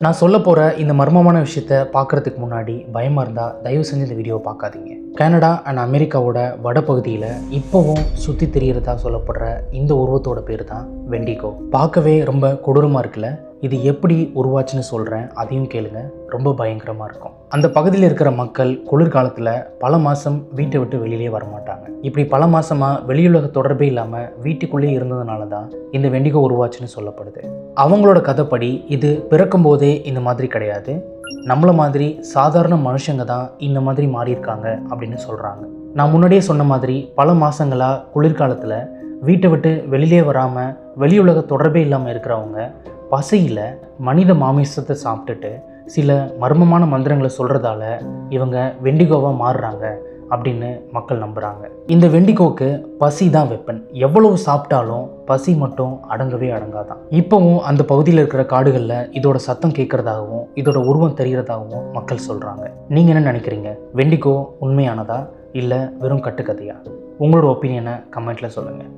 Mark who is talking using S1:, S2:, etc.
S1: நான் சொல்ல போகிற இந்த மர்மமான விஷயத்தை பார்க்குறதுக்கு முன்னாடி பயமாக இருந்தால் தயவு செஞ்சு இந்த வீடியோவை பார்க்காதீங்க. கனடா அண்ட் அமெரிக்காவோட வடபகுதியில் இப்போவும் சுற்றி திரியிறதா சொல்லப்படுற இந்த உருவத்தோட பேர் தான் வெண்டிகோ. பார்க்கவே ரொம்ப கொடூரமாக இருக்குல்ல. இது எப்படி உருவாச்சுன்னு சொல்கிறேன், அதையும் கேளுங்க. ரொம்ப பயங்கரமாக இருக்கும். அந்த பகுதியில் இருக்கிற மக்கள் குளிர்காலத்தில் பல மாதம் வீட்டை விட்டு வெளியிலே வரமாட்டாங்க. இப்படி பல மாதமாக வெளியுலக தொடர்பே இல்லாமல் வீட்டுக்குள்ளேயே இருந்ததுனால தான் இந்த வெண்டிகோ உருவாச்சுன்னு சொல்லப்படுது. அவங்களோட கதைப்படி இது பிறக்கும் போதே இந்த மாதிரி கிடையாது, நம்மள மாதிரி சாதாரண மனுஷங்க தான் இந்த மாதிரி மாறியிருக்காங்க அப்படின்னு சொல்கிறாங்க. நான் முன்னாடியே சொன்ன மாதிரி பல மாதங்களாக குளிர்காலத்தில் வீட்டை விட்டு வெளியிலே வராமல் வெளியுலக தொடர்பே இல்லாமல் இருக்கிறவங்க பசியில் மனித மாமிசத்தை சாப்பிட்டுட்டு சில மர்மமான மந்திரங்களை சொல்கிறதால இவங்க வெண்டிகோவாக மாறுறாங்க அப்படின்னு மக்கள் நம்புகிறாங்க. இந்த வெண்டிகோக்கு பசி தான் வெப்பன். எவ்வளவு சாப்பிட்டாலும் பசி மட்டும் அடங்கவே அடங்காதான். இப்போவும் அந்த பகுதியில் இருக்கிற காடுகளில் இதோட சத்தம் கேட்குறதாகவும் இதோட உருவம் தெரிகிறதாகவும் மக்கள் சொல்கிறாங்க. நீங்கள் என்ன நினைக்கிறீங்க? வெண்டிகோ உண்மையானதா இல்லை வெறும் கட்டுக்கதையா? உங்களோட ஒப்பீனியனை கமெண்ட்டில் சொல்லுங்கள்.